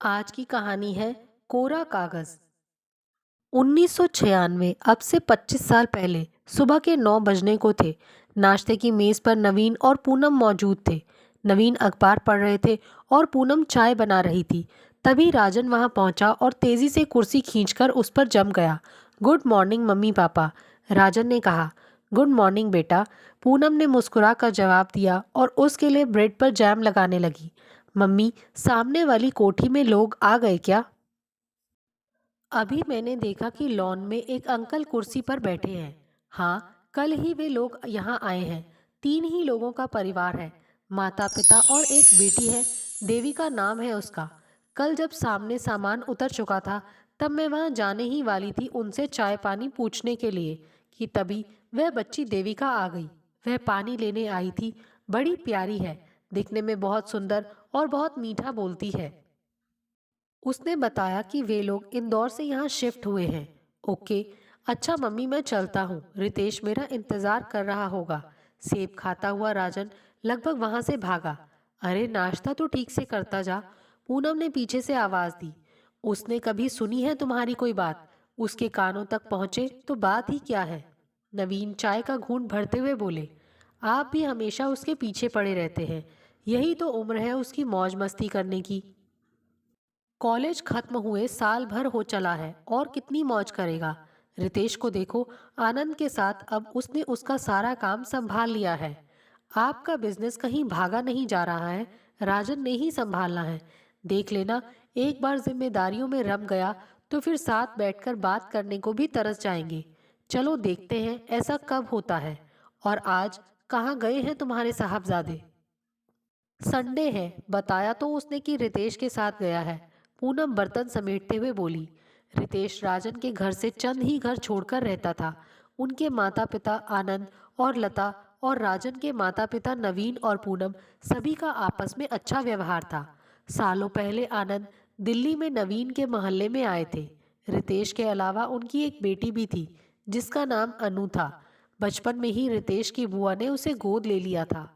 आज की कहानी है कोरा कागज। 1996, अब से 25 साल पहले सुबह के 9 बजने को थे। नाश्ते की मेज पर नवीन और पूनम मौजूद थे। नवीन अखबार पढ़ रहे थे और पूनम चाय बना रही थी। तभी राजन वहां पहुंचा और तेजी से कुर्सी खींचकर उस पर जम गया। गुड मॉर्निंग मम्मी पापा, राजन ने कहा। गुड मॉर्निंग बेटा, पूनम ने मुस्कुरा कर जवाब दिया और उसके लिए ब्रेड पर जैम लगाने लगी। मम्मी, सामने वाली कोठी में लोग आ गए क्या? अभी मैंने देखा कि लॉन में एक अंकल कुर्सी पर बैठे हैं। हाँ, कल ही वे लोग यहाँ आए हैं। 3 ही लोगों का परिवार है, माता पिता और एक बेटी है। देवी का नाम है उसका। कल जब सामने सामान उतर चुका था, तब मैं वहाँ जाने ही वाली थी उनसे चाय पानी पूछने के लिए, कि तभी वह बच्ची देविका आ गई। वह पानी लेने आई थी। बड़ी प्यारी है, दिखने में बहुत सुंदर और बहुत मीठा बोलती है। उसने बताया कि वे लोग इंदौर से यहाँ शिफ्ट हुए हैं। ओके, अच्छा मम्मी, मैं चलता हूँ। रितेश मेरा इंतजार कर रहा होगा। सेब खाता हुआ राजन लगभग वहां से भागा। अरे नाश्ता तो ठीक से करता जा, पूनम ने पीछे से आवाज दी। उसने कभी सुनी है तुम्हारी कोई बात? उसके कानों तक पहुंचे तो बात ही क्या है। नवीन चाय का घूंट भरते हुए बोले। आप भी हमेशा उसके पीछे पड़े रहते हैं। यही तो उम्र है उसकी मौज मस्ती करने की। कॉलेज खत्म हुए साल भर हो चला है और कितनी मौज करेगा। रितेश को देखो, आनंद के साथ अब उसने उसका सारा काम संभाल लिया है। आपका बिजनेस कहीं भागा नहीं जा रहा है, राजन ने ही संभालना है। देख लेना, एक बार जिम्मेदारियों में रम गया तो फिर साथ बैठकर बात करने को भी तरस जाएंगे। चलो देखते हैं ऐसा कब होता है। और आज कहाँ गए हैं तुम्हारे साहबजादे? संडे है, बताया तो उसने कि रितेश के साथ गया है। पूनम बर्तन समेटते हुए बोली। रितेश राजन के घर से चंद ही घर छोड़कर रहता था। उनके माता पिता आनंद और लता और राजन के माता पिता नवीन और पूनम, सभी का आपस में अच्छा व्यवहार था। सालों पहले आनंद दिल्ली में नवीन के मोहल्ले में आए थे। रितेश के अलावा उनकी एक बेटी भी थी, जिसका नाम अनु था। बचपन में ही रितेश की बुआ ने उसे गोद ले लिया था।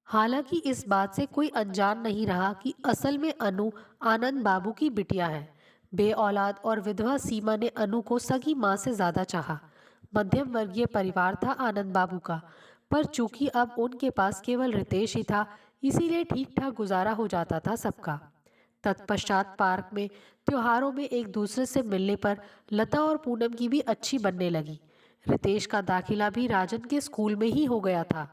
हालांकि इस बात से कोई अनजान नहीं रहा कि असल में अनु आनंद बाबू की बिटिया है। बे औलाद और विधवा सीमा ने अनु को सगी माँ से ज्यादा चाहा। मध्यम वर्गीय परिवार था आनंद बाबू का, पर चूंकि अब उनके पास केवल रितेश ही था, इसीलिए ठीक ठाक गुजारा हो जाता था सबका। तत्पश्चात पार्क में त्योहारों में एक दूसरे से मिलने पर लता और पूनम की भी अच्छी बनने लगी। रितेश का दाखिला भी राजन के स्कूल में ही हो गया था।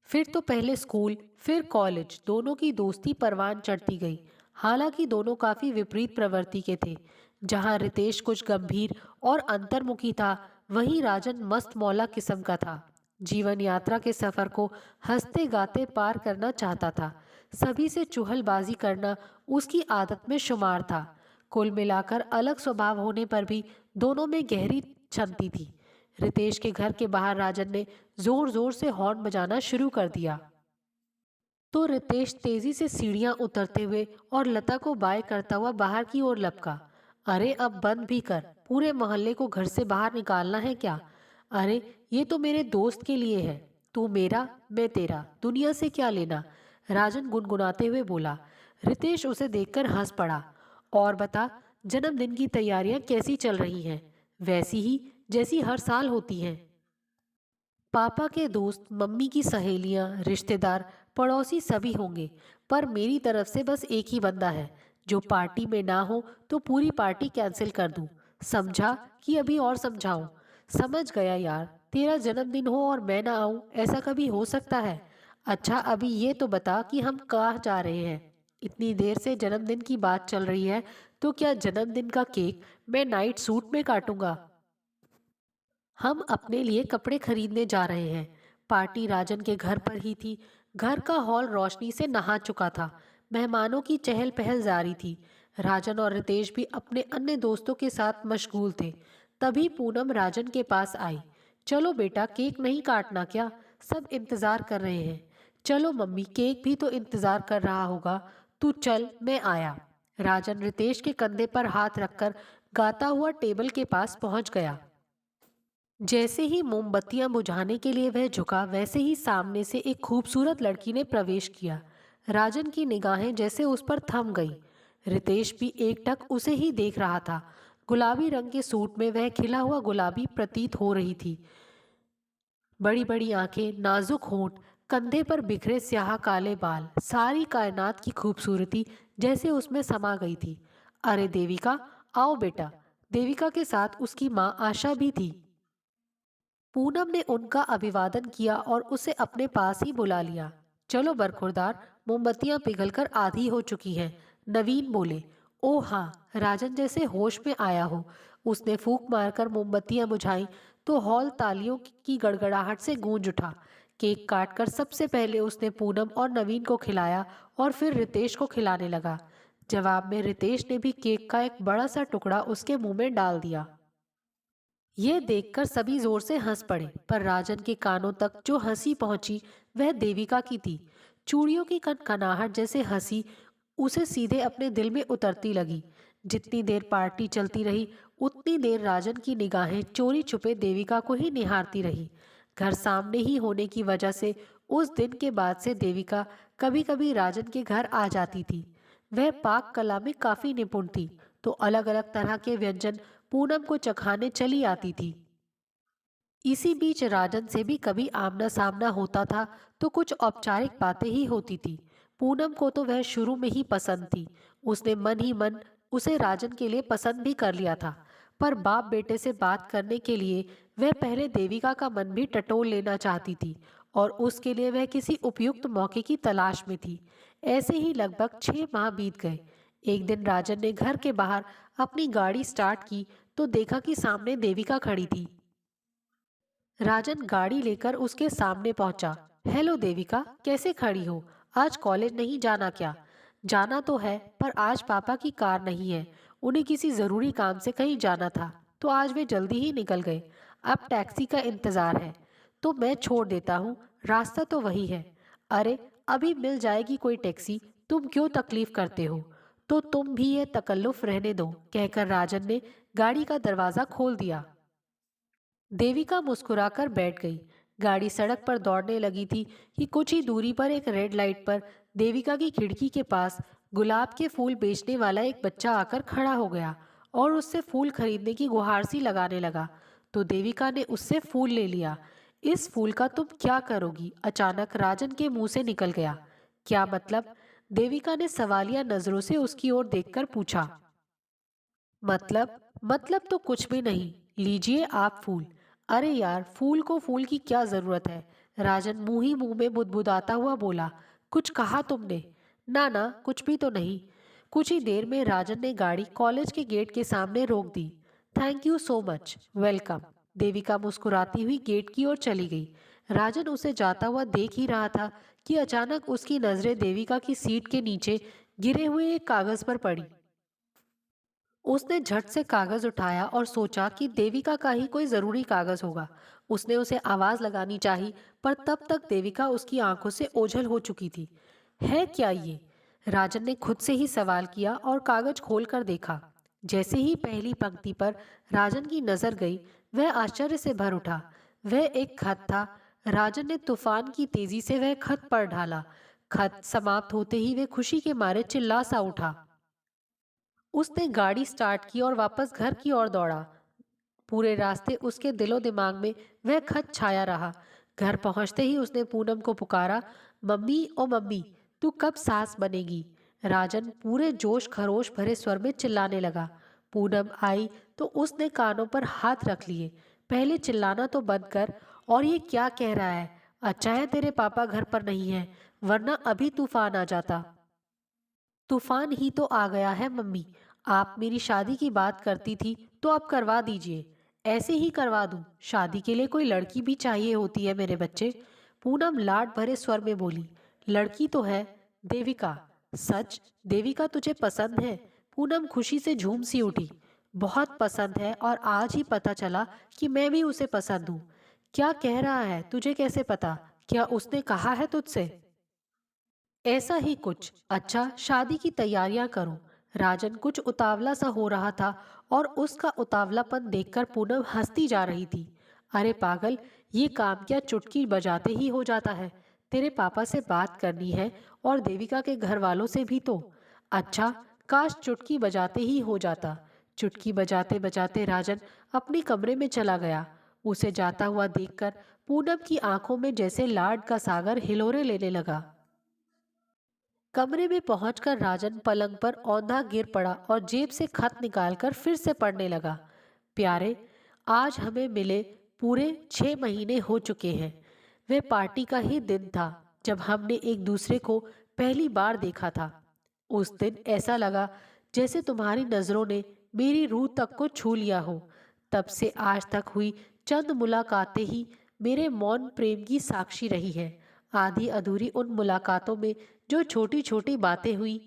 फिर तो पहले स्कूल फिर कॉलेज, दोनों की दोस्ती परवान चढ़ती गई। हालांकि दोनों काफी विपरीत प्रवृत्ति के थे। जहां रितेश कुछ गंभीर और अंतर्मुखी था, वहीं राजन मस्त मौला किस्म का था। जीवन यात्रा के सफर को हंसते गाते पार करना चाहता था। सभी से चुहलबाजी करना उसकी आदत में शुमार था। कुल मिलाकर अलग स्वभाव होने पर भी दोनों में गहरी छंती थी। रितेश के घर के बाहर राजन ने जोर जोर से हॉर्न बजाना शुरू कर दिया, तो रितेश तेजी से सीढ़ियां उतरते हुए और लता को बाय करता हुआ बाहर की ओर लपका। अरे अब बंद भी कर, पूरे मोहल्ले को घर से बाहर निकालना है क्या? अरे ये तो मेरे दोस्त के लिए है। तू मेरा, मैं तेरा, दुनिया से क्या लेना? राजन गुनगुनाते हुए बोला। रितेश उसे देखकर हंस पड़ा। और बता, जन्मदिन की तैयारियां कैसी चल रही हैं? वैसी ही जैसी हर साल होती हैं। पापा के दोस्त, मम्मी की सहेलियां, रिश्तेदार, पड़ोसी सभी होंगे, पर मेरी तरफ से बस एक ही बंदा है। जो पार्टी में ना हो तो पूरी पार्टी कैंसिल कर दूं। समझा कि अभी और समझाऊं? समझ गया यार, तेरा जन्मदिन हो और मैं ना आऊं, ऐसा कभी हो सकता है? अच्छा अभी ये तो बता कि हम कहाँ जा रहे हैं? इतनी देर से जन्मदिन की बात चल रही है, तो क्या जन्मदिन का केक मैं नाइट सूट में काटूंगा? हम अपने लिए कपड़े खरीदने जा रहे हैं। पार्टी राजन के घर पर ही थी। घर का हॉल रोशनी से नहा चुका था। मेहमानों की चहल पहल जारी थी। राजन और रितेश भी अपने अन्य दोस्तों के साथ मशगूल थे। तभी पूनम राजन के पास आई। चलो बेटा, केक नहीं काटना क्या? सब इंतजार कर रहे हैं। चलो मम्मी, केक भी तो इंतजार कर रहा होगा। तू चल, मैं आया। राजन रितेश के कंधे पर हाथ रखकर गाता हुआ टेबल के पास पहुंच गया। जैसे ही मोमबत्तियां बुझाने के लिए वह झुका, वैसे ही सामने से एक खूबसूरत लड़की ने प्रवेश किया। राजन की निगाहें जैसे उस पर थम गईं। रितेश भी एकटक उसे ही देख रहा था। गुलाबी रंग के सूट में वह खिला हुआ गुलाबी प्रतीत हो रही थी। बड़ी बड़ी आंखें, नाजुक होंठ, कंधे पर बिखरे स्याह काले बाल, सारी कायनात की खूबसूरती जैसे उसमें समा गई थी। अरे देविका, आओ बेटा। देविका के साथ उसकी माँ आशा भी थी। पूनम ने उनका अभिवादन किया और उसे अपने पास ही बुला लिया। चलो बरखुरदार, मोमबत्तियां पिघलकर आधी हो चुकी हैं। नवीन बोले। ओ हाँ, राजन जैसे होश में आया हो। उसने फूंक मारकर मोमबत्तियां बुझाईं तो हॉल तालियों की गड़गड़ाहट से गूंज उठा। केक काटकर सबसे पहले उसने पूनम और नवीन को खिलाया और फिर रितेश को खिलाने लगा। जवाब में रितेश ने भी केक का एक बड़ा सा टुकड़ा उसके मुंह में डाल दिया। यह देखकर सभी जोर से हंस पड़े, पर राजन के कानों तक जो हंसी पहुंची वह देविका की थी। चूड़ियों की कनकनाहट जैसे हंसी उसे सीधे अपने दिल में उतरती लगी। जितनी देर पार्टी चलती रही उतनी देर राजन की निगाहें चोरी छुपे देविका को ही निहारती रही। घर सामने ही होने की वजह से उस दिन के बाद से देविका कभी कभी राजन के घर आ जाती थी। वह पाक कला में काफी निपुण थी, तो अलग अलग तरह के व्यंजन पूनम को चखाने चली आती थी। इसी बीच राजन से भी कभी आमना सामना होता था तो कुछ औपचारिक बातें ही होती थी। पूनम को तो वह शुरू में ही पसंद थी। उसने मन ही मन उसे राजन के लिए पसंद भी कर लिया था, पर बाप बेटे से बात करने के लिए वह पहले देविका का मन भी टटोल लेना चाहती थी और उसके लिए वह किसी उपयुक्त मौके की तलाश में थी। ऐसे ही लगभग 6 माह बीत गए। एक दिन राजन ने घर के बाहर अपनी गाड़ी स्टार्ट की तो देखा कि सामने देविका खड़ी थी। राजन गाड़ी लेकर उसके सामने पहुंचा। हेलो देविका, कैसे खड़ी हो? आज कॉलेज नहीं जाना क्या? जाना तो है, पर आज पापा की कार नहीं है। उन्हें किसी जरूरी काम से कहीं जाना था, तो आज वे जल्दी ही निकल गए। अब टैक्सी का इंतजार है, तो मैं छोड़ देता हूँ। रास्ता तो वही है। अरे, अभी मिल जाएगी कोई टैक्सी, तुम क्यों तकलीफ करते हो? तो तुम भी ये तकल्लुफ रहने दो, कहकर राजन ने गाड़ी का दरवाजा खोल दिया। देविका मुस्कुराकर बैठ गई। गाड़ी सड़क पर दौड़ने लगी थी कि कुछ ही दूरी पर एक रेड लाइट पर देविका की खिड़की के पास गुलाब के फूल बेचने वाला एक बच्चा आकर खड़ा हो गया और उससे फूल खरीदने की गुहार सी लगाने लगा। तो देविका ने उससे फूल ले लिया। इस फूल का तुम क्या करोगी? अचानक राजन के मुंह से निकल गया। क्या मतलब? देविका ने सवालिया नजरों से उसकी ओर देखकर पूछा। मतलब तो कुछ भी नहीं। लीजिए आप फूल। अरे यार, फूल को फूल की क्या जरूरत है? राजन मुंह ही मुंह में बुदबुदाता हुआ बोला। कुछ कहा तुमने? ना ना, कुछ भी तो नहीं। कुछ ही देर में राजन ने गाड़ी कॉलेज के गेट के सामने रोक दी। Thank you so much, welcome. Devika मुस्कुराती हुई गेट की ओर चली गई। राजन उसे जाता हुआ देख ही रहा था कि अचानक उसकी नजरें देविका की सीट के नीचे गिरे हुए एक कागज पर पड़ी। उसने झट से कागज उठाया और सोचा कि देविका का ही कोई जरूरी कागज होगा। उसने उसे आवाज लगानी चाही, पर तब तक देविका उसकी आंखों से ओझल हो चुकी थी। है क्या ये? राजन ने खुद से ही सवाल किया और कागज खोलकर देखा। जैसे ही पहली पंक्ति पर राजन की नजर गई, वह आश्चर्य से भर उठा। वह एक खत था। राजन ने तूफान की तेजी से वह खत पढ़ डाला। खत समाप्त होते ही वह खुशी के मारे चिल्ला सा उठा। उसने गाड़ी स्टार्ट की और वापस घर की ओर दौड़ा। पूरे रास्ते उसके दिलो दिमाग में वह खत छाया रहा। घर पहुंचते ही उसने पूनम को पुकारा। मम्मी ओ मम्मी, तू कब सास बनेगी? राजन पूरे जोश खरोश भरे स्वर में चिल्लाने लगा। पूनम आई तो उसने कानों पर हाथ रख लिए। पहले चिल्लाना तो बंद कर। और ये क्या कह रहा है? अच्छा है तेरे पापा घर पर नहीं है, वरना अभी तूफान आ जाता। तूफान ही तो आ गया है मम्मी। आप मेरी शादी की बात करती थी तो अब करवा दीजिए। ऐसे ही करवा दूं? शादी के लिए कोई लड़की भी चाहिए होती है मेरे बच्चे। पूनम लाड भरे स्वर में बोली। लड़की तो है। देविका? सच? देविका तुझे पसंद है? पूनम खुशी से झूम सी उठी। बहुत पसंद है, और आज ही पता चला कि मैं भी उसे पसंद हूँ। क्या कह रहा है? तुझे कैसे पता? क्या उसने कहा है तुझसे? ऐसा ही कुछ। अच्छा, शादी की तैयारियां करो। राजन कुछ उतावला सा हो रहा था और उसका उतावलापन देखकर पूनम हंसती जा रही थी। अरे पागल, ये काम क्या चुटकी बजाते ही हो जाता है? तेरे पापा से बात करनी है और देविका के घर वालों से भी तो। अच्छा, काश चुटकी बजाते ही हो जाता। चुटकी बजाते बजाते राजन अपने कमरे में चला गया। उसे जाता हुआ देखकर पूनम की आंखों में जैसे लाड का सागर हिलोरे लेने लगा। कमरे में पहुंचकर राजन पलंग पर औंधा गिर पड़ा और जेब से खत निकालकर फिर से पढ़ने लगा। प्यारे, आज हमें मिले पूरे 6 महीने हो चुके हैं। वह पार्टी का ही दिन था जब हमने एक दूसरे को पहली बार देखा था। उस दिन ऐसा लगा जैसे तुम्हारी नजरों ने मेरी रूह तक को छू लिया हो। तब से आज तक हुई चंद मुलाकातें ही मेरे मौन प्रेम की साक्षी रही है। आधी अधूरी उन मुलाकातों में जो छोटी छोटी बातें हुई,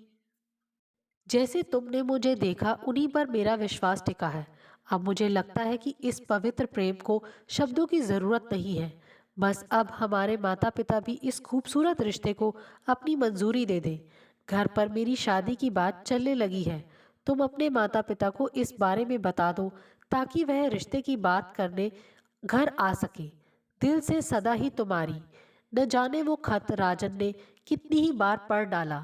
जैसे तुमने मुझे देखा, उन्हीं पर मेरा विश्वास टिका है। अब मुझे लगता है कि इस पवित्र प्रेम को शब्दों की जरूरत नहीं है। बस अब हमारे माता पिता भी इस खूबसूरत रिश्ते को अपनी मंजूरी दे दें। घर पर मेरी शादी की बात चलने लगी है। तुम अपने माता पिता को इस बारे में बता दो ताकि वह रिश्ते की बात करने घर आ सके। दिल से सदा ही तुम्हारी। न जाने वो खत राजन ने कितनी ही बार पढ़ डाला।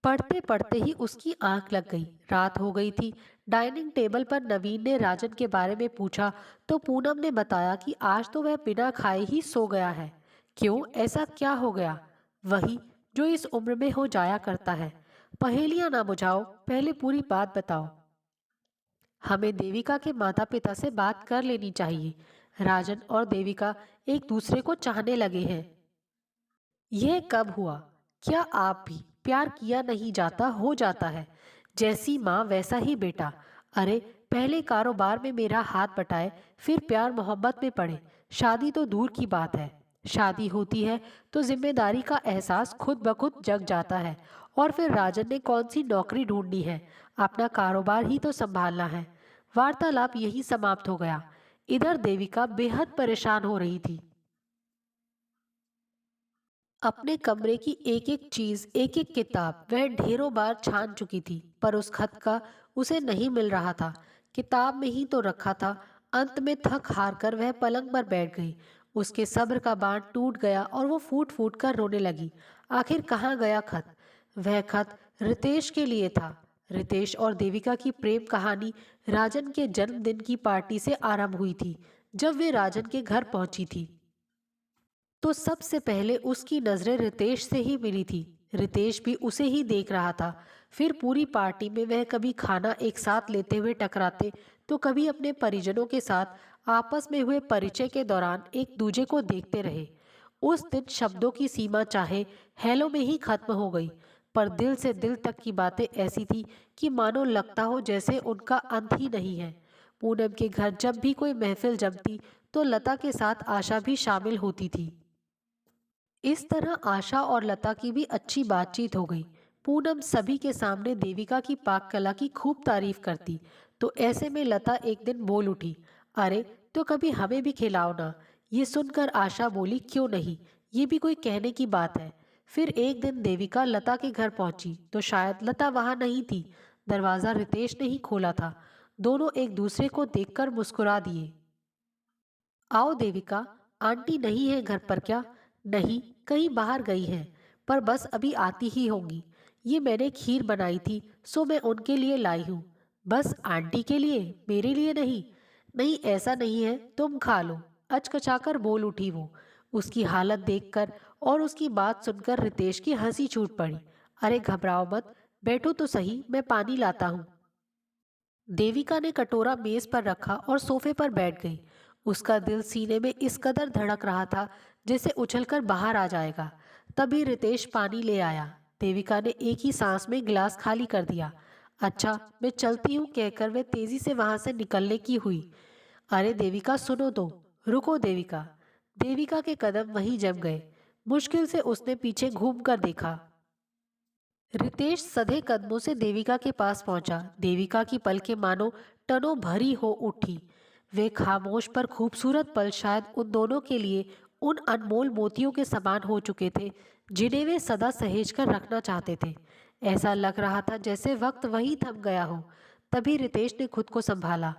पढ़ते पढ़ते ही उसकी आंख लग गई। रात हो गई थी। डाइनिंग टेबल पर नवीन ने राजन के बारे में पूछा तो पूनम ने बताया कि आज तो वह बिना खाए ही सो गया है। क्यों, ऐसा क्या हो गया? वही जो इस उम्र में हो जाया करता है। पहेलियां ना बुझाओ, पहले पूरी बात बताओ। हमें देविका के माता पिता से बात कर लेनी चाहिए। राजन और देविका एक दूसरे को चाहने लगे हैं। यह कब हुआ? क्या आप भी? प्यार किया नहीं जाता, हो जाता है। जैसी माँ वैसा ही बेटा। अरे, पहले कारोबार में मेरा हाथ बटाए, फिर प्यार मोहब्बत में पड़े। शादी तो दूर की बात है। शादी होती है तो जिम्मेदारी का एहसास खुद ब खुद जग जाता है। और फिर राजन ने कौन सी नौकरी ढूंढनी है? अपना कारोबार ही तो संभालना है। वार्तालाप यही समाप्त हो गया। इधर देविका बेहद परेशान हो रही थी। अपने कमरे की एक एक चीज, एक एक किताब वह ढेरों बार छान चुकी थी, पर उस खत का उसे नहीं मिल रहा था। किताब में ही तो रखा था। अंत में थक हार कर वह पलंग पर बैठ गई। उसके सब्र का बांध टूट गया और वो फूट फूट कर रोने लगी। आखिर कहाँ गया खत? वह खत रितेश के लिए था। रितेश और देविका की प्रेम कहानी राजन के जन्मदिन की पार्टी से आरंभ हुई थी। जब वे राजन के घर पहुंची थी तो सबसे पहले उसकी नजरें रितेश से ही मिली थी। रितेश भी उसे ही देख रहा था। फिर पूरी पार्टी में वह कभी खाना एक साथ लेते हुए टकराते तो कभी अपने परिजनों के साथ आपस में हुए परिचय के दौरान एक दूजे को देखते रहे। उस दिन शब्दों की सीमा चाहे हेलो में ही खत्म हो गई, पर दिल से दिल तक की बातें ऐसी थी कि मानो लगता हो जैसे उनका अंत ही नहीं है। पूनम के घर जब भी कोई महफिल जमती तो लता के साथ आशा भी शामिल होती थी। इस तरह आशा और लता की भी अच्छी बातचीत हो गई। पूनम सभी के सामने देविका की पाक कला की खूब तारीफ करती, तो ऐसे में लता एक दिन बोल उठी, अरे तो कभी हमें भी खिलाओ ना। ये सुनकर आशा बोली, क्यों नहीं, ये भी कोई कहने की बात है। फिर एक दिन देविका लता के घर पहुंची तो शायद लता वहां नहीं थी। दरवाजा रितेश ने ही खोला था। दोनों एक दूसरे को देखकर मुस्कुरा दिए। आओ देविका, आंटी नहीं है घर पर क्या? नहीं, कहीं बाहर गई हैं, पर बस अभी आती ही होंगी। ये मैंने खीर बनाई थी, सो मैं उनके लिए लाई हूँ। बस आंटी के लिए, मेरे लिए नहीं? नहीं, ऐसा नहीं है, तुम खा लो। अचकचाकर बोल उठी वो। उसकी हालत देखकर और उसकी बात सुनकर रितेश की हंसी छूट पड़ी। अरे घबराओ मत, बैठो तो सही, मैं पानी लाता हूँ। देविका ने कटोरा मेज पर रखा और सोफे पर बैठ गई। उसका दिल सीने में इस कदर धड़क रहा था जैसे उछलकर बाहर आ जाएगा। तभी रितेश पानी ले आया। देविका ने एक ही सांस में गिलास खाली कर दिया। अच्छा, मैं चलती हूँ कहकर वह तेजी से वहां से निकलने की हुई। अरे देविका, सुनो तो। रुको देविका। देविका के कदम वहीं जम गए। मुश्किल से उसने पीछे घूम कर देखा। रितेश सधे कदमों से देविका के पास पहुंचा। देविका की पलकें मानो टनों भरी हो उठी। वे खामोश पर खूबसूरत पल शायद उन दोनों के लिए उन अनमोल मोतियों के समान हो चुके थे जिन्हें वे सदा सहेज कर रखना चाहते थे। ऐसा लग रहा था जैसे वक्त वहीं थम गया हो। तभी रितेश ने खुद को संभाला।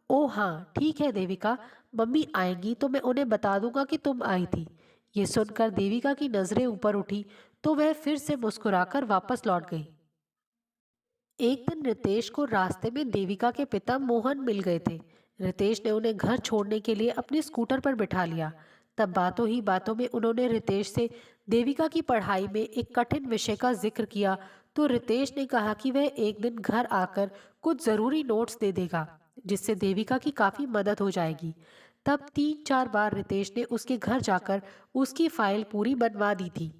ओ हाँ, ठीक है देविका, मम्मी आएंगी तो मैं उन्हें बता दूंगा कि तुम आई थी। ये सुनकर देविका की नजरें ऊपर उठी तो वह फिर से मुस्कुराकर वापस लौट गई। एक दिन रितेश को रास्ते में देविका के पिता मोहन मिल गए थे। रितेश ने उन्हें घर छोड़ने के लिए अपने स्कूटर पर बिठा लिया। तब बातों ही बातों में उन्होंने रितेश से देविका की पढ़ाई में एक कठिन विषय का जिक्र किया। तो रितेश ने कहा कि वह एक दिन घर आकर कुछ जरूरी नोट्स दे देगा, जिससे देविका की काफी मदद हो जाएगी। तब 3-4 बार रितेश ने उसके घर जाकर उसकी फाइल पूरी बनवा दी थी।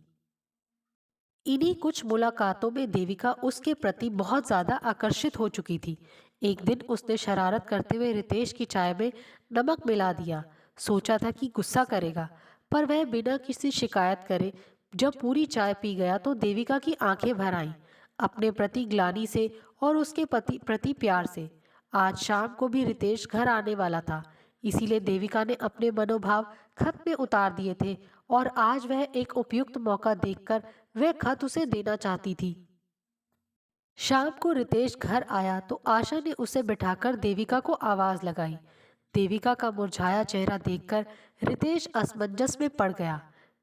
इन्हीं कुछ मुलाकातों में देविका उसके प्रति बहुत ज्यादा आकर्षित हो चुकी थी। एक दिन उसने शरारत करते हुए रितेश की चाय में नमक मिला दिया। सोचा था कि गुस्सा करेगा, पर वह बिना किसी शिकायत करे जब पूरी चाय पी गया तो देविका की आंखें भर आईं, अपने प्रति ग्लानि से और उसके पति प्रति प्यार से। आज शाम को भी रितेश घर आने वाला था, इसीलिए देविका ने अपने मनोभाव खत में उतार दिए थे और आज वह एक उपयुक्त मौका देखकर वह खत उसे देना चाहती थी। शाम को रितेश घर आया तो आशा ने उसे बिठाकर देविका को आवाज लगाई। देविका का मुरझाया चेहरा देखकर रितेश असमंजस में पड़ गया।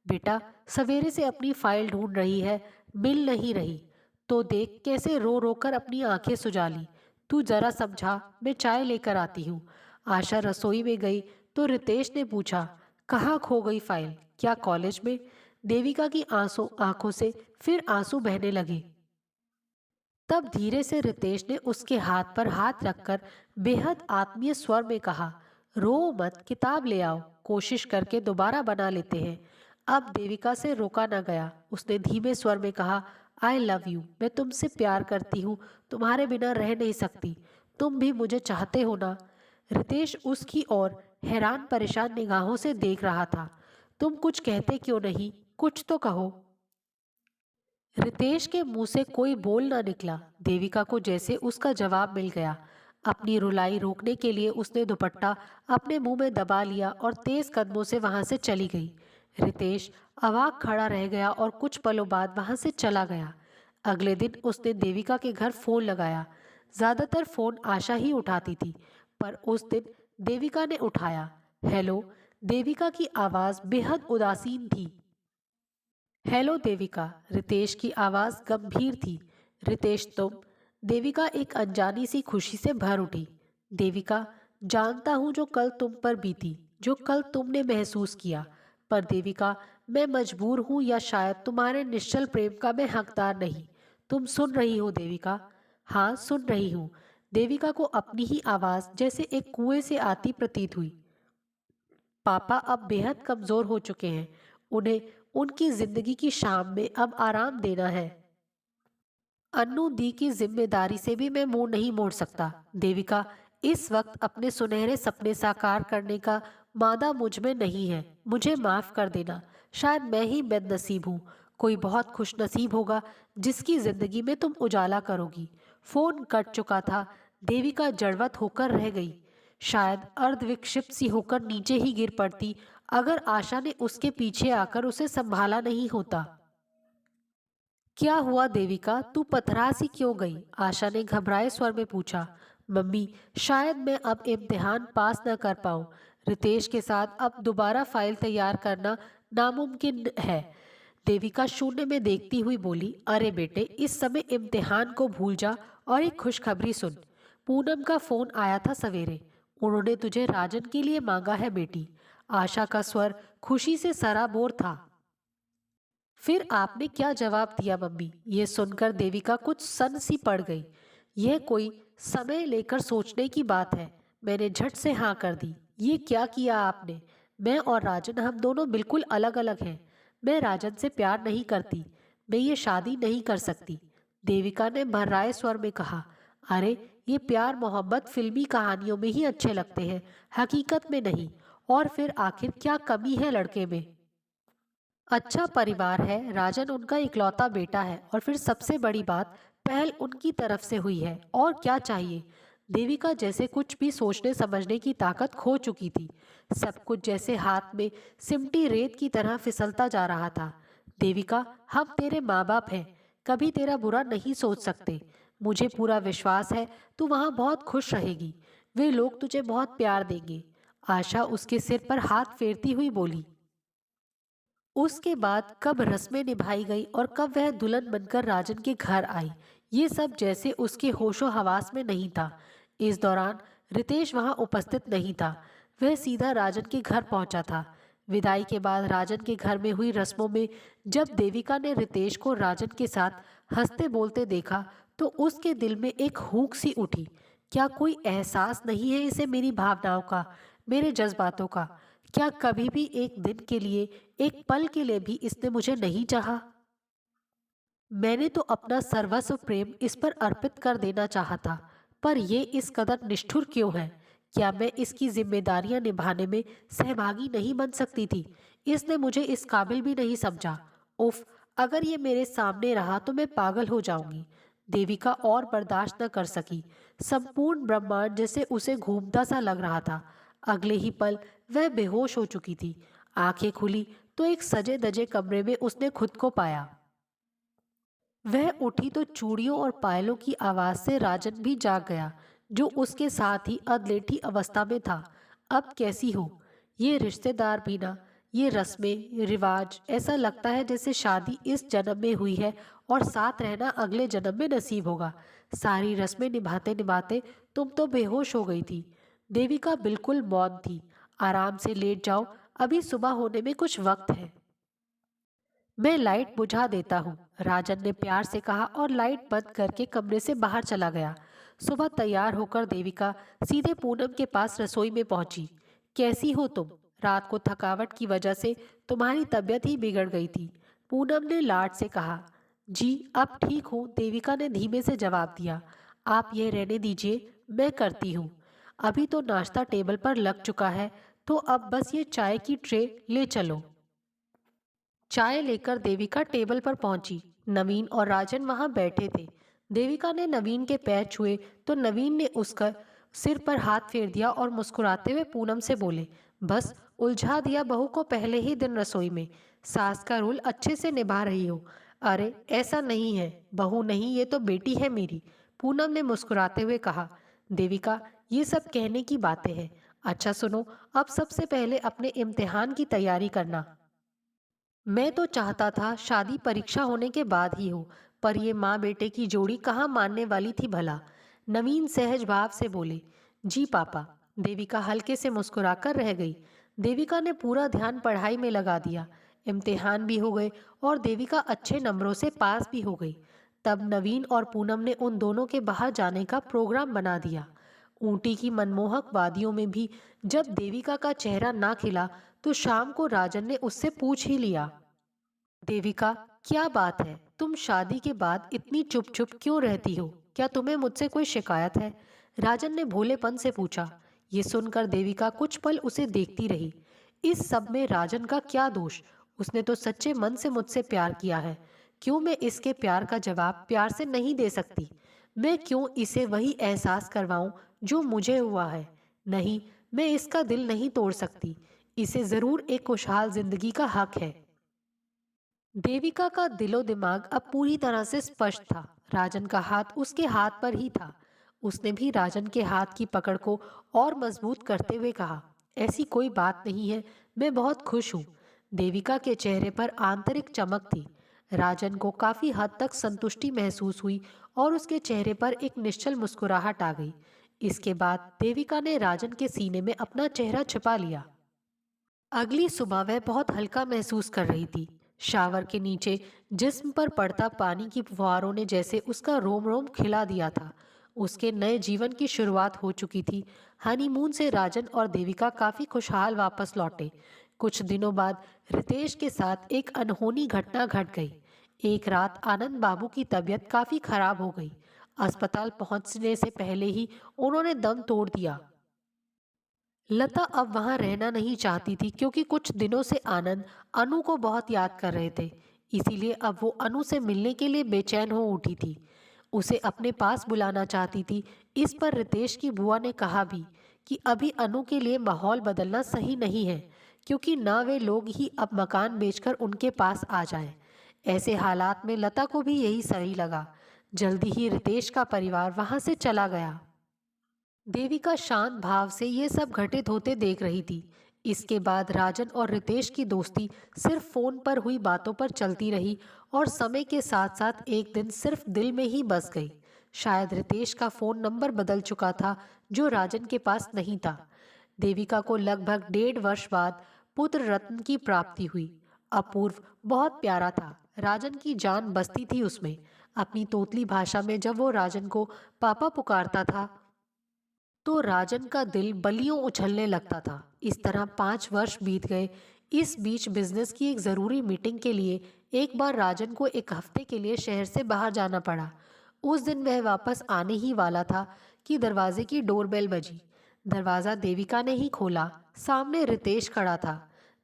बेटा, सवेरे से अपनी फाइल ढूंढ रही है, मिल नहीं रही, तो देख कैसे रो रो कर अपनी आंखें सुजा ली। तू जरा समझा, मैं चाय लेकर आती हूँ। आशा रसोई में गई तो रितेश ने पूछा, कहाँ खो गई फाइल? क्या कॉलेज में? देविका की आंसू आंखों से फिर आंसू बहने लगे। तब धीरे से रितेश ने उसके हाथ पर हाथ रखकर बेहद आत्मीय स्वर में कहा, रो मत, किताब ले आओ, कोशिश करके दोबारा बना लेते हैं। अब देविका से रोका न गया। उसने धीमे स्वर में कहा, आई लव यू, मैं तुमसे प्यार करती हूँ, तुम्हारे बिना रह नहीं सकती। तुम भी मुझे चाहते हो ना? रितेश उसकी ओर हैरान परेशान निगाहों से देख रहा था। तुम कुछ कहते क्यों नहीं? कुछ तो कहो। रितेश के मुंह से कोई बोल ना निकला। देविका को जैसे उसका जवाब मिल गया। अपनी रुलाई रोकने के लिए उसने दुपट्टा अपने मुंह में दबा लिया और तेज कदमों से वहां से चली गई। रितेश अवाक खड़ा रह गया और कुछ पलों बाद वहां से चला गया। अगले दिन उसने देविका के घर फोन लगाया। ज्यादातर फोन आशा ही उठाती थी, पर उस दिन देविका ने उठाया। हेलो। देविका की आवाज बेहद उदासीन थी। हेलो देविका। रितेश की आवाज गंभीर थी। रितेश, तुम? देविका एक अनजानी सी खुशी से भर उठी। देविका, जानता हूं जो कल तुम पर बीती, जो कल तुमने महसूस किया, पर देविका, मैं मजबूर हूं या शायद तुम्हारे निश्चल प्रेम का मैं हकदार नहीं। तुम सुन रही हो देविका? हाँ, सुन रही हूँ। देविका को अपनी ही आवाज जैसे एक कुएं से आती प्रतीत हुई। पापा अब बेहद कमजोर हो चुके हैं। उन्हें उनकी जिंदगी की शाम में अब आराम देना है। अन्नू दी की जिम्मेदारी से भी मैं मुंह नहीं मोड़ सकता। देविका, इस वक्त अपने सुनहरे सपने साकार करने का मादा मुझ में नहीं है। मुझे माफ कर देना। शायद मैं ही बदनसीब हूँ। कोई बहुत खुश नसीब होगा जिसकी जिंदगी में तुम उजाला करोगी। फोन कट चुका था। देविका जड़वत होकर रह गई। शायद अर्धविक्षिप्त सी होकर नीचे ही गिर पड़ती अगर आशा ने उसके पीछे आकर उसे संभाला नहीं होता। क्या हुआ देविका, तू पथरा सी क्यों गई? आशा ने घबराए स्वर में पूछा। मम्मी, शायद मैं अब इम्तिहान पास न कर पाऊं। रितेश के साथ अब दोबारा फाइल तैयार करना नामुमकिन है। देविका शून्य में देखती हुई बोली, अरे बेटे, इस समय इम्तिहान को भूल जा और एक खुशखबरी सुन। पूनम का फोन आया था सवेरे। उन्होंने तुझे राजन के लिए मांगा है बेटी। आशा का स्वर खुशी से सराबोर था। फिर आपने क्या जवाब दिया मम्मी? ये सुनकर देविका कुछ सन सी पड़ गई। यह कोई समय लेकर सोचने की बात है। मैंने झट से हाँ कर दी। ये क्या किया आपने? मैं और राजन, हम दोनों बिल्कुल अलग अलग हैं। मैं राजन से प्यार नहीं करती। मैं ये शादी नहीं कर सकती। देविका ने भर्राए स्वर में कहा। अरे, ये प्यार मोहब्बत फिल्मी कहानियों में ही अच्छे लगते हैं, हकीकत में नहीं। और फिर आखिर क्या कमी है लड़के में? अच्छा परिवार है, राजन उनका इकलौता बेटा है, और फिर सबसे बड़ी बात, पहल उनकी तरफ से हुई है। और क्या चाहिए? देविका जैसे कुछ भी सोचने समझने की ताकत खो चुकी थी। सब कुछ जैसे हाथ में सिमटी रेत की तरह फिसलता जा रहा था। देविका, हम तेरे माँ बाप हैं, कभी तेरा बुरा नहीं सोच सकते। मुझे पूरा विश्वास है तू वहाँ बहुत खुश रहेगी। वे लोग तुझे बहुत प्यार देंगे। आशा उसके सिर पर हाथ फेरती हुई बोली। उसके बाद कब रस्में निभाई गई और कब वह दुल्हन बनकर राजन के घर आई, ये सब जैसे उसके होशो हवास में नहीं था। इस दौरान रितेश वहां उपस्थित नहीं था। वह सीधा राजन के घर पहुंचा था। विदाई के बाद राजन के घर में हुई रस्मों में जब देविका ने रितेश को राजन के साथ हंसते बोलते देखा तो उसके दिल में एक हूक सी उठी। क्या कोई एहसास नहीं है इसे मेरी भावनाओं का, मेरे जज्बातों का? क्या कभी भी एक दिन के लिए, एक पल के लिए भी इसने मुझे नहीं चाहा? मैंने तो अपना सर्वस्व प्रेम इस पर अर्पित कर देना चाहा था, पर ये इस कदर निष्ठुर क्यों है? क्या मैं इसकी जिम्मेदारियां निभाने में सहभागी नहीं बन सकती थी? इसने मुझे इस काबिल भी नहीं समझा। उफ, अगर ये मेरे सामने रहा तो मैं पागल हो जाऊंगी। देविका और बर्दाश्त न कर सकी। संपूर्ण ब्रह्मांड जैसे उसे घूमता सा लग रहा था। अगले ही पल वह बेहोश हो चुकी थी। आंखें खुली तो एक सजे धजे कमरे में उसने खुद को पाया। वह उठी तो चूड़ियों और पायलों की आवाज से राजन भी जाग गया, जो उसके साथ ही अधलेटी अवस्था में था। अब कैसी हो? ये रिश्तेदार भी ना, ये रस्में रिवाज, ऐसा लगता है जैसे शादी इस जन्म में हुई है और साथ रहना अगले जन्म में नसीब होगा। सारी रस्में निभाते निभाते तुम तो बेहोश हो गई थी। देविका बिल्कुल मौन थी। आराम से लेट जाओ, अभी सुबह होने में कुछ वक्त है। मैं लाइट बुझा देता हूँ, राजन ने प्यार से कहा और लाइट बंद करके कमरे से बाहर चला गया। सुबह तैयार होकर देविका सीधे पूनम के पास रसोई में पहुंची। कैसी हो तुम? रात को थकावट की वजह से तुम्हारी तबीयत ही बिगड़ गई थी, पूनम ने लाड से कहा। जी अब ठीक हूँ, देविका ने धीमे से जवाब दिया। आप यह रहने दीजिए, मैं करती हूँ। अभी तो नाश्ता टेबल पर लग चुका है, तो अब बस ये चाय की ट्रे ले चलो। चाय लेकर देविका टेबल पर पहुंची। नवीन और राजन वहां बैठे थे। देविका ने नवीन के पैर छुए तो नवीन ने उसका सिर पर हाथ फेर दिया और मुस्कुराते हुए पूनम से बोले, बस उलझा दिया बहू को पहले ही दिन रसोई में। सास का रोल अच्छे से निभा रही हो। अरे ऐसा नहीं है, बहू नहीं, ये तो बेटी है मेरी, पूनम ने मुस्कुराते हुए कहा। देविका, ये सब कहने की बातें हैं। अच्छा सुनो, अब सबसे पहले अपने इम्तिहान की तैयारी करना। मैं तो चाहता था शादी परीक्षा होने के बाद ही हो, पर ये माँ बेटे की जोड़ी कहाँ मानने वाली थी भला। नवीन सहज भाव से बोले, जी पापा। देविका हल्के से मुस्कुराकर रह गई। देविका ने पूरा ध्यान पढ़ाई में लगा दिया। इम्तिहान भी हो गए और देविका अच्छे नंबरों से पास भी हो गई। तब नवीन और पूनम ने उन दोनों के बाहर जाने का प्रोग्राम बना दिया। ऊटी की मनमोहक वादियों में भी जब देविका का चेहरा ना खिला तो शाम को राजन ने उससे पूछ ही लिया, देविका क्या बात है, तुम शादी के बाद इतनी चुप चुप क्यों रहती हो? क्या तुम्हें मुझसे कोई शिकायत है? राजन ने भोलेपन से पूछा। ये सुनकर देविका कुछ पल उसे देखती रही। इस सब में राजन का क्या दोष? उसने तो सच्चे मन से मुझसे प्यार किया है। क्यों मैं इसके प्यार का जवाब प्यार से नहीं दे सकती? मैं क्यों इसे वही एहसास करवाऊं जो मुझे हुआ है? नहीं, मैं इसका दिल नहीं तोड़ सकती। इसे जरूर एक खुशहाल जिंदगी का हक है। देविका का दिलो दिमाग अब पूरी तरह से स्पष्ट था। राजन का हाथ उसके हाथ पर ही था। उसने भी राजन के हाथ की पकड़ को और मजबूत करते हुए कहा, ऐसी कोई बात नहीं है, मैं बहुत खुश हूँ। देविका के चेहरे पर आंतरिक चमक थी। राजन को काफी हद तक संतुष्टि महसूस हुई और उसके चेहरे पर एक निश्चल मुस्कुराहट आ गई। इसके बाद देविका ने राजन के सीने में अपना चेहरा छिपा लिया। अगली सुबह वह बहुत हल्का महसूस कर रही थी। शावर के नीचे जिस्म पर पड़ता पानी की फुहारों ने जैसे उसका रोम रोम खिला दिया था। उसके नए जीवन की शुरुआत हो चुकी थी। हनीमून से राजन और देविका काफी खुशहाल वापस लौटे। कुछ दिनों बाद रितेश के साथ एक अनहोनी घटना घट गई। एक रात आनंद बाबू की तबीयत काफी खराब हो गई। अस्पताल पहुंचने से पहले ही उन्होंने दम तोड़ दिया। लता अब वहां रहना नहीं चाहती थी क्योंकि कुछ दिनों से आनंद अनु को बहुत याद कर रहे थे। इसीलिए अब वो अनु से मिलने के लिए बेचैन हो उठी थी। उसे अपने पास बुलाना चाहती थी। इस पर रितेश की बुआ ने कहा भी कि अभी अनु के लिए माहौल बदलना सही नहीं है, क्योंकि ना वे लोग ही अब मकान बेचकर उनके पास आ जाएं। ऐसे हालात में लता को भी यही सही लगा। जल्दी ही रितेश का परिवार वहां से चला गया। देविका शांत भाव से ये सब घटित होते देख रही थी। इसके बाद राजन और रितेश की दोस्ती सिर्फ फोन पर हुई बातों पर चलती रही और समय के साथ साथ एक दिन सिर्फ दिल में ही बस गई। शायद रितेश का फोन नंबर बदल चुका था जो राजन के पास नहीं था। देविका को लगभग 1.5 वर्ष बाद पुत्र रत्न की प्राप्ति हुई। अपूर्व बहुत प्यारा था, राजन की जान बसती थी उसमें। अपनी तोतली भाषा में जब वो राजन को पापा पुकारता था तो राजन का दिल बलियों उछलने लगता था। इस तरह 5 वर्ष बीत गए। इस बीच बिजनेस की एक ज़रूरी मीटिंग के लिए एक बार राजन को एक हफ्ते के लिए शहर से बाहर जाना पड़ा। उस दिन वह वापस आने ही वाला था कि दरवाजे की डोरबेल बजी। दरवाज़ा देविका ने ही खोला। सामने रितेश खड़ा था।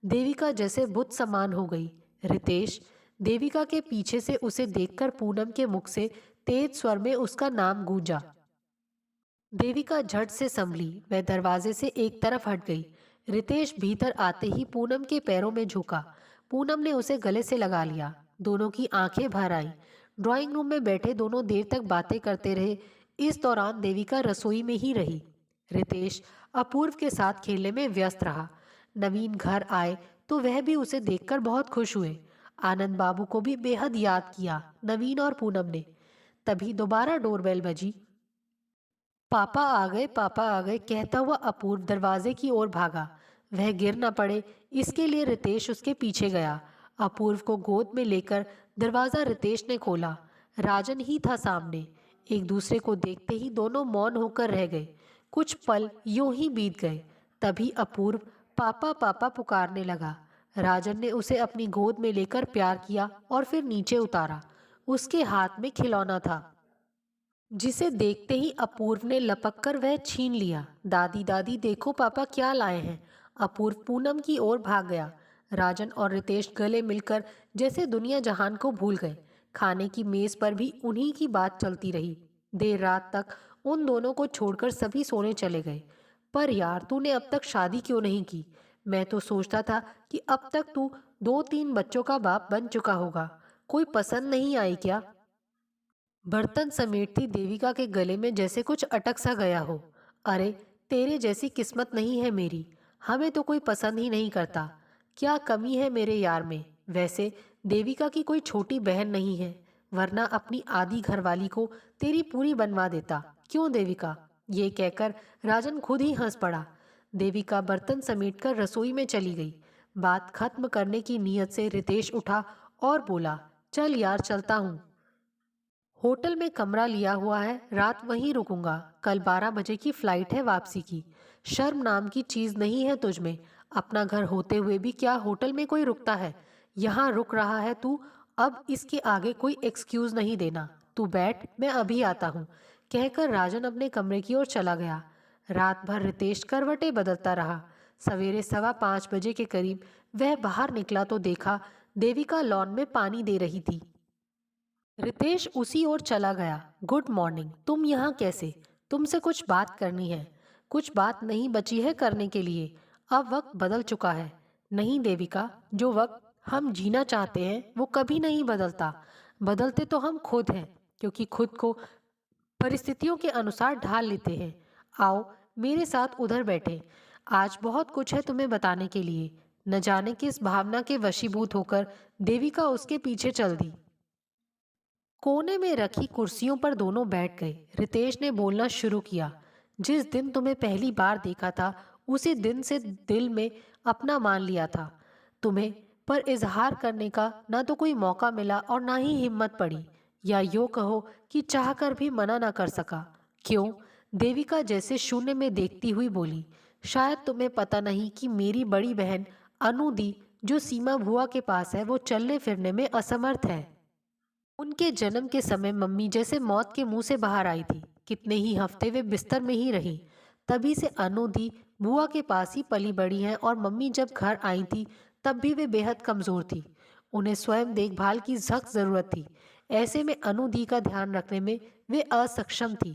देविका जैसे बुत समान हो गई। रितेश। देविका के पीछे से उसे देखकर पूनम के मुख से तेज स्वर में उसका नाम गूंजा। देविका झट से संभली। वह दरवाजे से एक तरफ हट गई। रितेश भीतर आते ही पूनम के पैरों में झुका। पूनम ने उसे गले से लगा लिया। दोनों की आंखें भर आईं। ड्राइंग रूम में बैठे दोनों देर तक बातें करते रहे। इस दौरान देविका रसोई में ही रही। रितेश अपूर्व के साथ खेलने में व्यस्त रहा। नवीन घर आए तो वह भी उसे देखकर बहुत खुश हुए। आनंद बाबू को भी बेहद याद किया नवीन और पूनम ने। तभी दोबारा डोरबेल बजी। पापा आ गए कहता हुआ अपूर्व दरवाजे की ओर भागा। वह गिर न पड़े इसके लिए रितेश उसके पीछे गया। अपूर्व को गोद में लेकर दरवाजा रितेश ने खोला। राजन ही था सामने। एक दूसरे को देखते ही दोनों मौन होकर रह गए। कुछ पल यूं ही बीत गए। तभी अपूर्व पापा पापा पुकारने लगा। राजन ने उसे अपनी गोद में लेकर प्यार किया और फिर नीचे उतारा। उसके हाथ में खिलौना था जिसे देखते ही अपूर्व ने लपक कर वह छीन लिया। दादी दादी देखो पापा क्या लाए हैं। अपूर्व पूनम की ओर भाग गया। राजन और रितेश गले मिलकर जैसे दुनिया जहान को भूल गए। खाने की मेज पर भी उन्हीं की बात चलती रही। देर रात तक उन दोनों को छोड़कर सभी सोने चले गए। पर यार तूने अब तक शादी क्यों नहीं की? मैं तो सोचता था कि अब तक तू 2-3 बच्चों का बाप बन चुका होगा। कोई पसंद नहीं आई क्या? बर्तन समेटती देविका के गले में जैसे कुछ अटक सा गया हो। अरे तेरे जैसी किस्मत नहीं है मेरी। हमें तो कोई पसंद ही नहीं करता। क्या कमी है मेरे यार में? वैसे देविका की कोई छोटी बहन नहीं है, वरना अपनी आधी घरवाली को तेरी पूरी बनवा देता। क्यों देविका? ये कहकर राजन खुद ही हंस पड़ा। देविका बर्तन समेटकर रसोई में चली गई। बात खत्म करने की नीयत से रितेश उठा और बोला, चल यार चलता हूँ। होटल में कमरा लिया हुआ है, रात वहीं रुकूंगा। कल 12 बजे की फ्लाइट है वापसी की। शर्म नाम की चीज़ नहीं है तुझ में। अपना घर होते हुए भी क्या होटल में कोई रुकता है? यहाँ रुक रहा है तू। अब इसके आगे कोई एक्सक्यूज़ नहीं देना। तू बैठ, मैं अभी आता हूँ। कहकर राजन अपने कमरे की ओर चला गया। रात भर रितेश करवटें बदलता रहा। सवेरे 5:15 बजे के करीब वह बाहर निकला तो देखा देविका लॉन में पानी दे रही थी। रितेश उसी ओर चला गया। गुड मॉर्निंग, तुम यहाँ कैसे? तुमसे कुछ बात करनी है। कुछ बात नहीं बची है करने के लिए। अब वक्त बदल चुका है। नहीं देविका, जो वक्त हम जीना चाहते हैं वो कभी नहीं बदलता। बदलते तो हम खुद हैं, क्योंकि खुद को परिस्थितियों के अनुसार ढाल लेते हैं। आओ मेरे साथ उधर बैठे। आज बहुत कुछ है तुम्हें बताने के लिए। न जाने किस भावना के वशीभूत होकर देविका उसके पीछे चल दी। कोने में रखी कुर्सियों पर दोनों बैठ गए। रितेश ने बोलना शुरू किया। जिस दिन तुम्हें पहली बार देखा था उसी दिन से दिल में अपना मान लिया था तुम्हें, पर इजहार करने का ना तो कोई मौका मिला और ना ही हिम्मत पड़ी, या यूँ कहो कि चाहकर भी मना ना कर सका। क्यों? देविका जैसे शून्य में देखती हुई बोली। शायद तुम्हें पता नहीं कि मेरी बड़ी बहन अनुदी, जो सीमा भुआ के पास है, वो चलने फिरने में असमर्थ है। उनके जन्म के समय मम्मी जैसे मौत के मुंह से बाहर आई थी। कितने ही हफ्ते वे बिस्तर में ही रही। तभी से अनुदी बुआ के पास ही पली बड़ी हैं और मम्मी जब घर आई थी तब भी वे बेहद कमज़ोर थी। उन्हें स्वयं देखभाल की सख्त ज़रूरत थी। ऐसे में अनुदी का ध्यान रखने में वे असक्षम थी।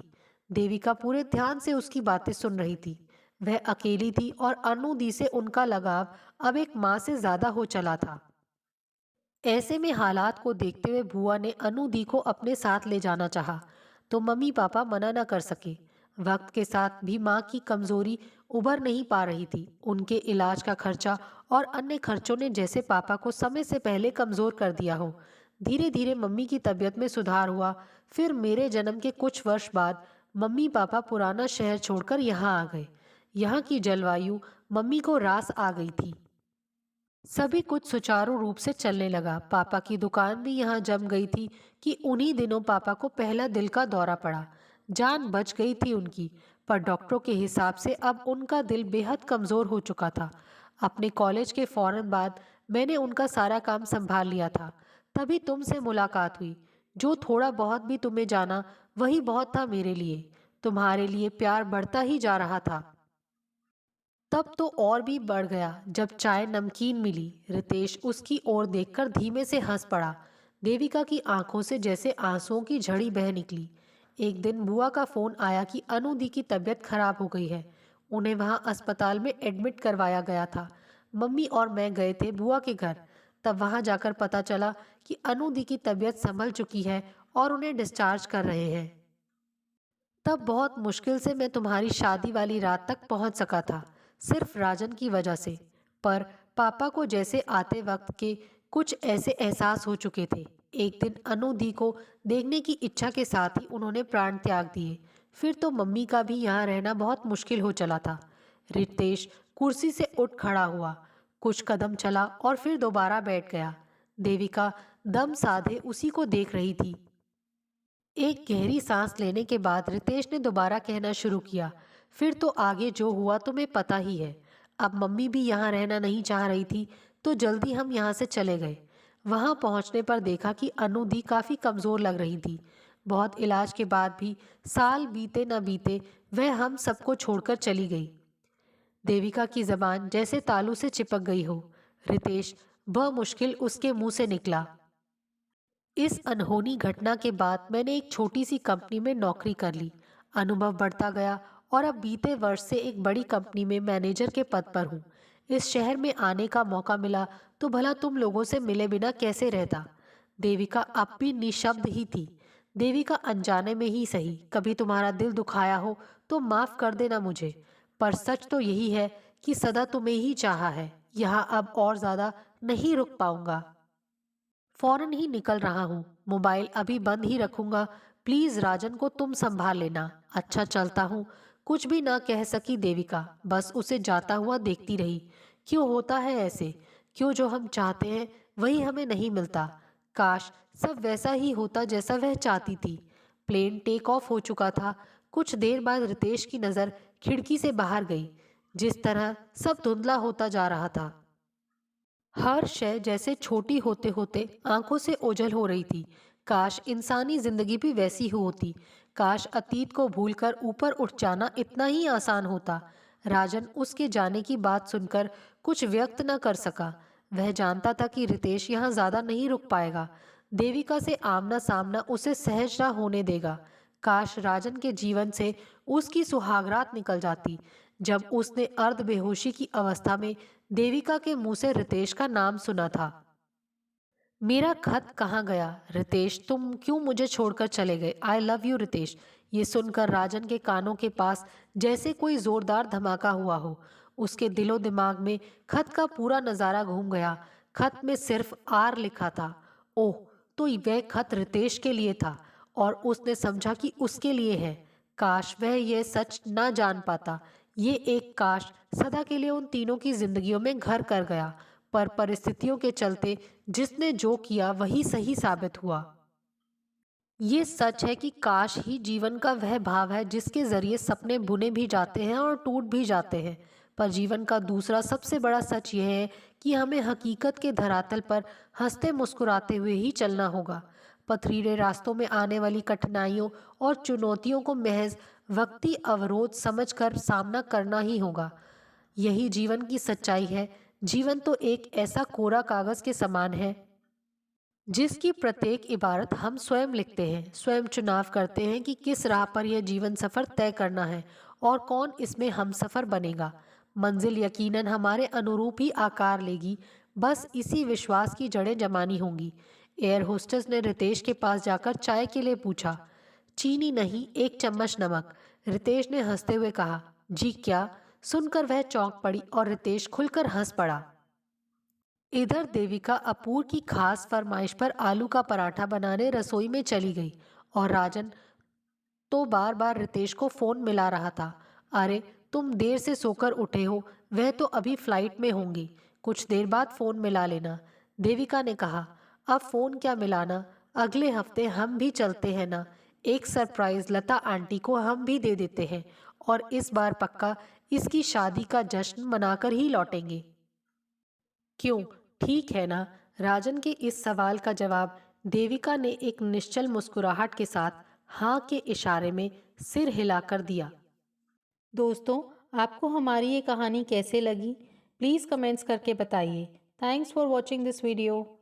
देविका पूरे ध्यान से उसकी बातें सुन रही थी। वह अकेली थी और अनुदी से उनका लगाव अब एक माँ से ज़्यादा हो चला था। ऐसे में हालात को देखते हुए बुआ ने अनुदी को अपने साथ ले जाना चाहा, तो मम्मी पापा मना न कर सके। वक्त के साथ भी माँ की कमजोरी उभर नहीं पा रही थी। उनके इलाज का खर्चा और अन्य खर्चों ने जैसे पापा को समय से पहले कमजोर कर दिया हो। धीरे धीरे मम्मी की तबीयत में सुधार हुआ। फिर मेरे जन्म के कुछ वर्ष बाद मम्मी पापा पुराना शहर छोड़कर यहाँ आ गए। यहाँ की जलवायु मम्मी को रास आ गई थी। सभी कुछ सुचारू रूप से चलने लगा। पापा की दुकान भी यहाँ जम गई थी कि उन्हीं दिनों पापा को पहला दिल का दौरा पड़ा। जान बच गई थी उनकी, पर डॉक्टरों के हिसाब से अब उनका दिल बेहद कमजोर हो चुका था। अपने कॉलेज के फौरन बाद मैंने उनका सारा काम संभाल लिया था। तभी तुमसे मुलाकात हुई। जो थोड़ा बहुत भी तुम्हें जाना वही बहुत था मेरे लिए। तुम्हारे लिए प्यार बढ़ता ही जा रहा था। तब तो और भी बढ़ गया जब चाय नमकीन मिली। रितेश उसकी ओर देखकर धीमे से हंस पड़ा। देविका की आंखों से जैसे आंसुओं की झड़ी बह निकली। एक दिन बुआ का फोन आया कि अनु दी की तबीयत खराब हो गई है। उन्हें वहां अस्पताल में एडमिट करवाया गया था। मम्मी और मैं गए थे बुआ के घर। तब वहां जाकर पता चला कि अनु दी की तबीयत संभल चुकी है और उन्हें डिस्चार्ज कर रहे हैं। तब बहुत मुश्किल से मैं तुम्हारी शादी वाली रात तक पहुंच सका था, सिर्फ राजन की वजह से। पर पापा को जैसे आते वक्त के कुछ ऐसे एहसास हो चुके थे। एक दिन अनु दी को देखने की इच्छा के साथ ही उन्होंने प्राण त्याग दिए। फिर तो मम्मी का भी यहाँ रहना बहुत मुश्किल हो चला था। रितेश कुर्सी से उठ खड़ा हुआ, कुछ कदम चला और फिर दोबारा बैठ गया। देविका दम साधे उसी को देख रही थी। एक गहरी सांस लेने के बाद रितेश ने दोबारा कहना शुरू किया, फिर तो आगे जो हुआ तुम्हें पता ही है। अब मम्मी भी यहाँ रहना नहीं चाह रही थी, तो जल्दी हम यहाँ से चले गए। वहाँ पहुँचने पर देखा कि अनु दी काफ़ी कमज़ोर लग रही थी। बहुत इलाज के बाद भी साल बीते न बीते वह हम सबको छोड़कर चली गई। देविका की जबान जैसे तालू से चिपक गई हो। रितेश, वह मुश्किल उसके मुंह से निकला। इस अनहोनी घटना के बाद मैंने एक छोटी सी कंपनी में नौकरी कर ली। अनुभव बढ़ता गया और अब बीते वर्ष से एक बड़ी कंपनी में मैनेजर के पद पर हूँ। इस शहर में आने का मौका मिला तो भला तुम लोगों से मिले बिना कैसे रहता। देविका अब भी निशब्द ही थी। देविका, अनजाने में ही सही कभी तुम्हारा दिल दुखाया हो तो माफ कर देना मुझे, पर सच तो यही है कि सदा तुम्हें ही चाहा है। यहाँ अब और ज्यादा नहीं रुक पाऊंगा। फौरन ही निकल रहा हूँ। मोबाइल अभी बंद ही रखूंगा। प्लीज राजन को तुम संभाल लेना। अच्छा, चलता हूँ। कुछ भी ना कह सकी देविका, बस उसे जाता हुआ देखती रही। क्यों होता है ऐसे? क्यों जो हम चाहते हैं वही हमें नहीं मिलता? काश सब वैसा ही होता जैसा वह चाहती थी। प्लेन टेक ऑफ हो चुका था। कुछ देर बाद रितेश की नज़र खिड़की से बाहर गई। जिस तरह सब धुंधला होता जा रहा था, हर शय जैसे छोटी होते होते आंखों से ओझल हो रही थी। काश इंसानी जिंदगी भी वैसी ही होती। काश अतीत को भूलकर ऊपर उठ जाना इतना ही आसान होता। राजन उसके जाने की बात सुनकर कुछ व्यक्त न कर सका। वह जानता था कि रितेश यहाँ ज्यादा नहीं रुक पाएगा। देविका से आमना सामना उसे सहज न होने देगा। काश राजन के जीवन से उसकी सुहागरात निकल जाती। जब उसने अर्ध बेहोशी की अवस्था में देविका के मुंह से रितेश का नाम सुना था। मेरा खत कहाँ गया? रितेश, तुम क्यों मुझे छोड़कर चले गए? I love you Ritesh. ये सुनकर राजन के कानों के पास जैसे कोई जोरदार धमाका हुआ हो। उसके दिलो दिमाग में खत का पूरा नजारा घूम गया। खत में सिर्फ आर लिखा था। ओह, तो वह खत रितेश के लिए था और उसने समझा कि उसके लिए है। काश वह यह सच ना जान पाता। ये एक काश सदा के लिए उन तीनों की जिंदगियों में घर कर गया। पर परिस्थितियों के चलते जिसने जो किया वही सही साबित हुआ। ये सच है कि काश ही जीवन का वह भाव है जिसके जरिए सपने बुने भी जाते हैं और टूट भी जाते हैं। पर जीवन का दूसरा सबसे बड़ा सच यह है कि हमें हकीकत के धरातल पर हंसते मुस्कुराते हुए ही चलना होगा। पथरीले रास्तों में आने वाली कठिनाइयों और चुनौतियों को महज वक्ती अवरोध समझकर सामना करना ही होगा। यही जीवन की सच्चाई है। जीवन तो एक ऐसा कोरा कागज के समान है जिसकी प्रत्येक इबारत हम स्वयं लिखते हैं, स्वयं चुनाव करते हैं कि किस राह पर यह जीवन सफर तय करना है और कौन इसमें हम सफर बनेगा। मंजिल यकीनन हमारे अनुरूप ही आकार लेगी, बस इसी विश्वास की जड़ें जमानी होंगी। एयर होस्टेस ने रितेश के पास जाकर चाय के लिए पूछा। चीनी नहीं, एक चम्मच नमक। रितेश ने हंसते हुए कहा। जी क्या? सुनकर वह चौंक पड़ी और रितेश खुलकर हंस पड़ा। इधर देविका अपूर की खास फरमाइश पर आलू का पराठा बनाने रसोई में चली गई और राजन तो बार बार रितेश को फोन मिला रहा था। अरे, तुम देर से सोकर उठे हो, वह तो अभी फ्लाइट में होंगी, कुछ देर बाद फोन मिला लेना। देविका ने कहा। अब फोन क्या मिलाना, अगले हफ्ते हम भी चलते हैं ना। एक सरप्राइज लता आंटी को हम भी दे देते हैं और इस बार पक्का इसकी शादी का जश्न मनाकर ही लौटेंगे। क्यों, ठीक है ना? राजन के इस सवाल का जवाब देविका ने एक निश्चल मुस्कुराहट के साथ हाँ के इशारे में सिर हिलाकर दिया। दोस्तों, आपको हमारी ये कहानी कैसे लगी? प्लीज़ कमेंट्स करके बताइए। Thanks for watching this video.